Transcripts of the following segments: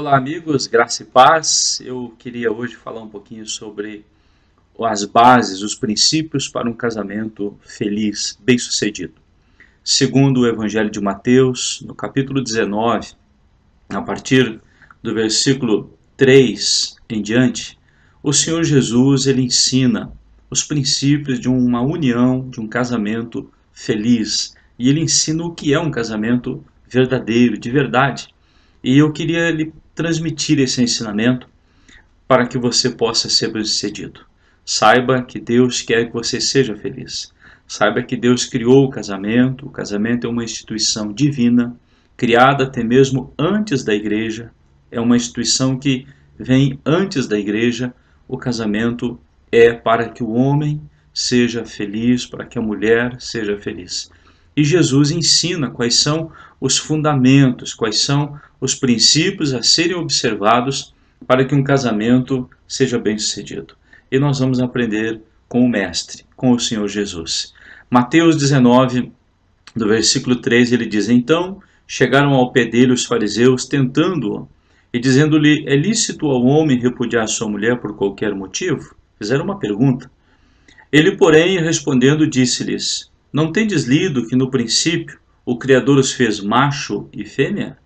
Olá, amigos, graça e paz. Eu queria hoje falar um pouquinho sobre as bases, os princípios para um casamento feliz, bem-sucedido. Segundo o Evangelho de Mateus, no capítulo 19, a partir do versículo 3 em diante, o Senhor Jesus ele ensina os princípios de uma união, de um casamento feliz. E ele ensina o que é um casamento verdadeiro, de verdade. E eu queria lhe transmitir esse ensinamento para que você possa ser bem-sucedido. Saiba que Deus quer que você seja feliz. Saiba que Deus criou o casamento é uma instituição divina, criada até mesmo antes da igreja, é uma instituição que vem antes da igreja. O casamento é para que o homem seja feliz, para que a mulher seja feliz. E Jesus ensina quais são os fundamentos, quais são os princípios a serem observados para que um casamento seja bem-sucedido. E nós vamos aprender com o Mestre, com o Senhor Jesus. Mateus 19, do versículo 3, ele diz: Então chegaram ao pé dele os fariseus, tentando-o, e dizendo-lhe: É lícito ao homem repudiar sua mulher por qualquer motivo? Fizeram uma pergunta. Ele, porém, respondendo, disse-lhes: Não tendes lido que no princípio o Criador os fez macho e fêmea?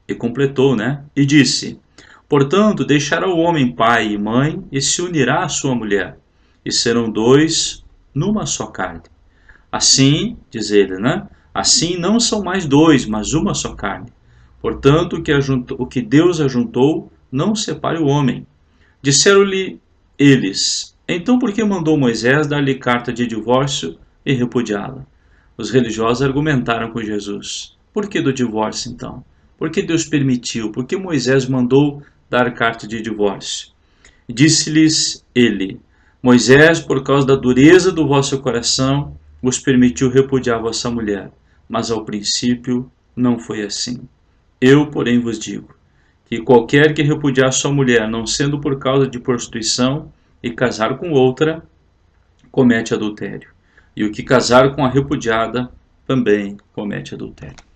E completou, né? E disse: Portanto, deixará o homem pai e mãe e se unirá à sua mulher, e serão dois numa só carne. Assim, diz ele, né? Assim não são mais dois, mas uma só carne. Portanto, o que Deus ajuntou, não separe o homem. Disseram-lhe eles: Então por que mandou Moisés dar-lhe carta de divórcio e repudiá-la? Os religiosos argumentaram com Jesus: Por que do divórcio então? Por que Deus permitiu? Por que Moisés mandou dar carta de divórcio? Disse-lhes ele: Moisés, por causa da dureza do vosso coração, vos permitiu repudiar vossa mulher, mas ao princípio não foi assim. Eu, porém, vos digo que qualquer que repudiar sua mulher, não sendo por causa de prostituição, e casar com outra, comete adultério. E o que casar com a repudiada, também comete adultério.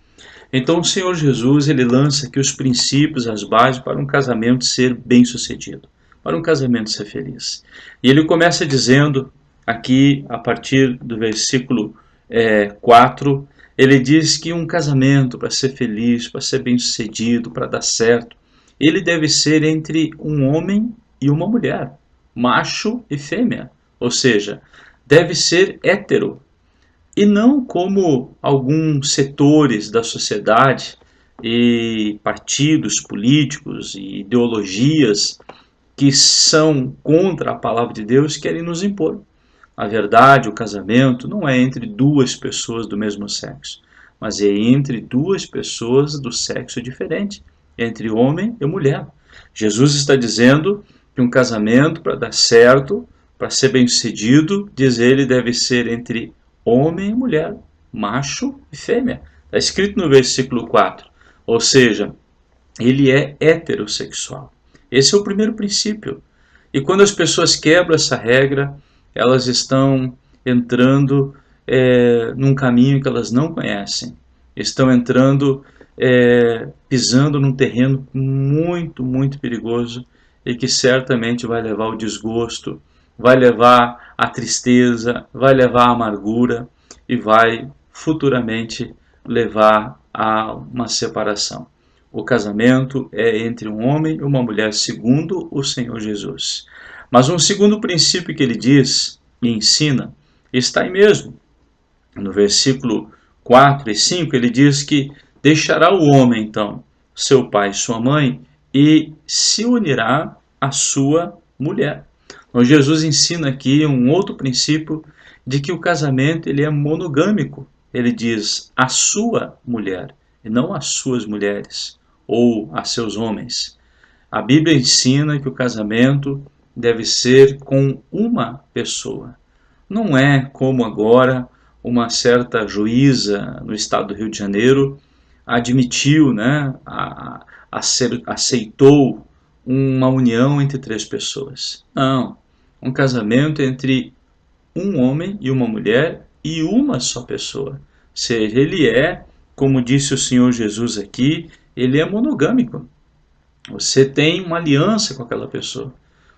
Então o Senhor Jesus ele lança aqui os princípios, as bases para um casamento ser bem-sucedido, para um casamento ser feliz. E ele começa dizendo aqui, a partir do versículo 4, ele diz que um casamento, para ser feliz, para ser bem-sucedido, para dar certo, ele deve ser entre um homem e uma mulher, macho e fêmea, ou seja, deve ser hétero, e não como alguns setores da sociedade e partidos políticos e ideologias que são contra a palavra de Deus querem nos impor. A verdade, o casamento não é entre duas pessoas do mesmo sexo, mas é entre duas pessoas do sexo diferente, entre homem e mulher. Jesus está dizendo que um casamento, para dar certo, para ser bem-sucedido, diz ele, deve ser entre homem e mulher, macho e fêmea. Está escrito no versículo 4. Ou seja, ele é heterossexual. Esse é o primeiro princípio. E quando as pessoas quebram essa regra, elas estão entrando num caminho que elas não conhecem. Estão entrando, pisando num terreno muito, muito perigoso e que certamente vai levar ao desgosto, vai levar à tristeza, vai levar à amargura e vai futuramente levar a uma separação. O casamento é entre um homem e uma mulher, segundo o Senhor Jesus. Mas um segundo princípio que ele diz e ensina está aí mesmo. No versículo 4 e 5, ele diz que deixará o homem, então, seu pai e sua mãe, e se unirá à sua mulher. Então, Jesus ensina aqui um outro princípio de que o casamento ele é monogâmico. Ele diz a sua mulher, e não as suas mulheres, ou a seus homens. A Bíblia ensina que o casamento deve ser com uma pessoa. Não é como agora uma certa juíza no estado do Rio de Janeiro admitiu, né, aceitou uma união entre três pessoas. Não, um casamento entre um homem e uma mulher e uma só pessoa. Ou seja, ele é, como disse o Senhor Jesus aqui, ele é monogâmico. Você tem uma aliança com aquela pessoa.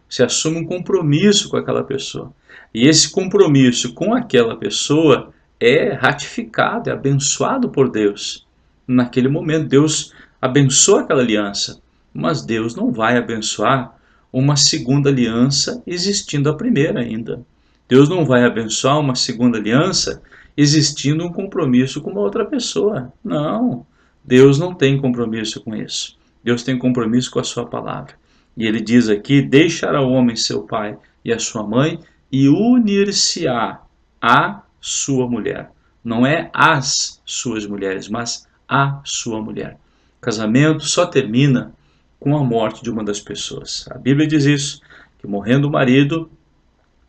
Você assume um compromisso com aquela pessoa. E esse compromisso com aquela pessoa é ratificado, é abençoado por Deus. Naquele momento, Deus abençoa aquela aliança. Mas Deus não vai abençoar uma segunda aliança existindo a primeira ainda. Deus não vai abençoar uma segunda aliança existindo um compromisso com uma outra pessoa. Não, Deus não tem compromisso com isso. Deus tem compromisso com a sua palavra. E ele diz aqui: deixará o homem seu pai e a sua mãe e unir-se-á à sua mulher. Não é as suas mulheres, mas a sua mulher. O casamento só termina com a morte de uma das pessoas. A Bíblia diz isso, que morrendo o marido,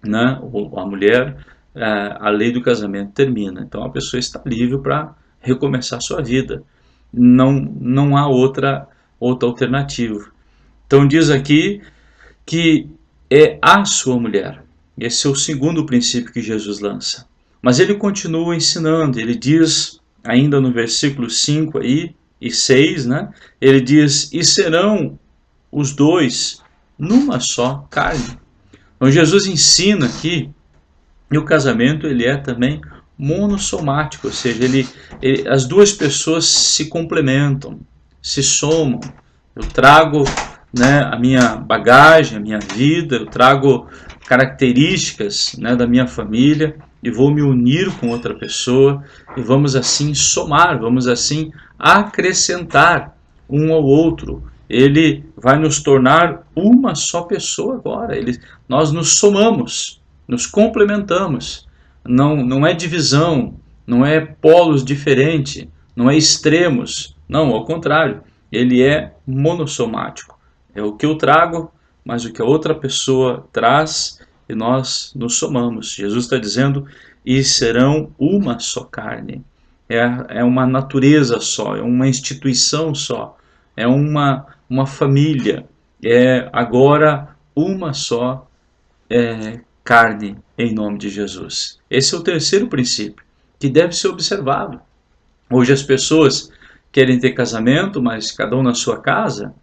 né, ou a mulher, a lei do casamento termina. Então a pessoa está livre para recomeçar sua vida. Não há outra alternativa. Então diz aqui que é a sua mulher. Esse é o segundo princípio que Jesus lança. Mas ele continua ensinando, ele diz, ainda no versículo 5 aí, e 6, né? Ele diz: e serão os dois numa só carne. Então Jesus ensina aqui, e o casamento ele é também monossomático, ou seja, as duas pessoas se complementam, se somam. Eu trago, né, a minha bagagem, a minha vida, eu trago características, né, da minha família e vou me unir com outra pessoa e vamos assim somar, vamos assim acrescentar um ao outro. Ele vai nos tornar uma só pessoa agora. Nós nos somamos, nos complementamos. Não é divisão, não é polos diferentes, não é extremos. Não, ao contrário. Ele é monossomático. É o que eu trago, mas o que a outra pessoa traz e nós nos somamos. Jesus está dizendo: e serão uma só carne. É uma natureza só, é uma instituição só, é uma família, é agora uma só carne em nome de Jesus. Esse é o terceiro princípio que deve ser observado. Hoje as pessoas querem ter casamento, mas cada um na sua casa,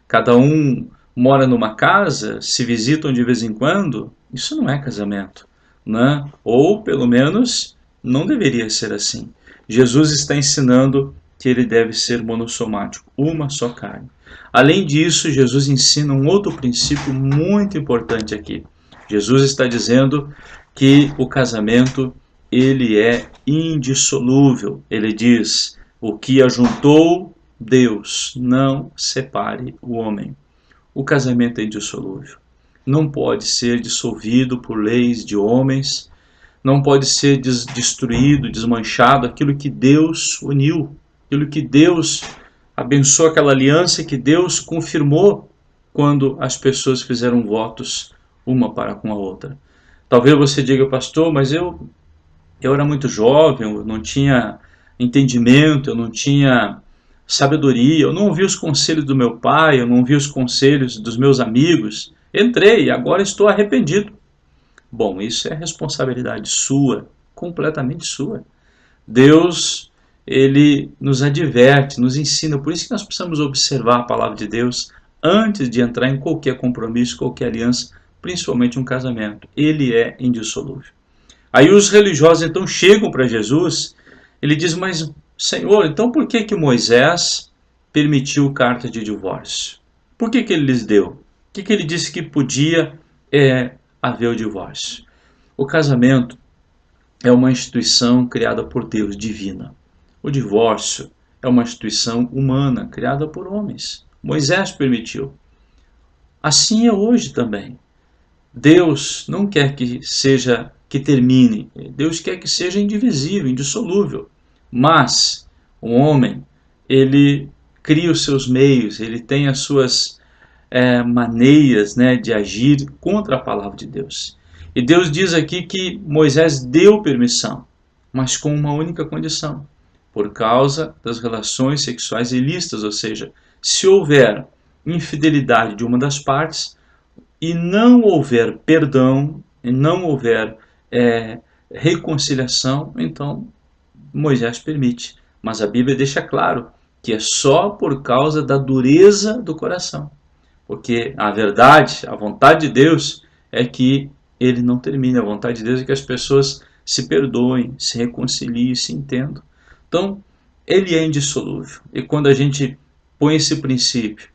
cada um mora numa casa, se visitam de vez em quando. Isso não é casamento, né? Ou pelo menos não deveria ser assim. Jesus está ensinando que ele deve ser monossomático, uma só carne. Além disso, Jesus ensina um outro princípio muito importante aqui. Jesus está dizendo que o casamento ele é indissolúvel. Ele diz: o que ajuntou Deus, não separe o homem. O casamento é indissolúvel. Não pode ser dissolvido por leis de homens, não pode ser destruído, desmanchado aquilo que Deus uniu, aquilo que Deus abençoou, aquela aliança que Deus confirmou quando as pessoas fizeram votos uma para com a outra. Talvez você diga: pastor, mas eu era muito jovem, eu não tinha entendimento, eu não tinha sabedoria, eu não ouvi os conselhos do meu pai, eu não ouvi os conselhos dos meus amigos. Entrei e agora estou arrependido. Bom, isso é responsabilidade sua, completamente sua. Deus, ele nos adverte, nos ensina, por isso que nós precisamos observar a palavra de Deus antes de entrar em qualquer compromisso, qualquer aliança, principalmente um casamento. Ele é indissolúvel. Aí os religiosos então chegam para Jesus, ele diz: mas Senhor, então por que Moisés permitiu carta de divórcio? Por que ele lhes deu? Por que ele disse que podia haver o divórcio? O casamento é uma instituição criada por Deus, divina. O divórcio é uma instituição humana criada por homens. Moisés permitiu. Assim é hoje também. Deus não quer que termine. Deus quer que seja indivisível, indissolúvel. Mas o homem, ele cria os seus meios, ele tem as suas maneiras, né, de agir contra a palavra de Deus. E Deus diz aqui que Moisés deu permissão, mas com uma única condição: por causa das relações sexuais ilícitas, ou seja, se houver infidelidade de uma das partes e não houver perdão, e não houver reconciliação, então Moisés permite. Mas a Bíblia deixa claro que é só por causa da dureza do coração. Porque a verdade, a vontade de Deus é que ele não termine. A vontade de Deus é que as pessoas se perdoem, se reconciliem, se entendam. Então, ele é indissolúvel. E quando a gente põe esse princípio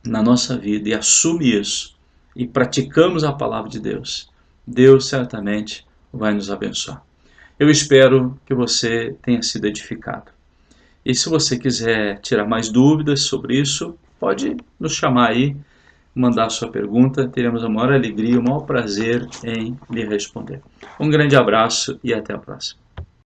na nossa vida e assume isso e praticamos a palavra de Deus, Deus certamente vai nos abençoar. Eu espero que você tenha sido edificado. E se você quiser tirar mais dúvidas sobre isso, pode nos chamar aí, mandar sua pergunta. Teremos a maior alegria, o maior prazer em lhe responder. Um grande abraço e até a próxima.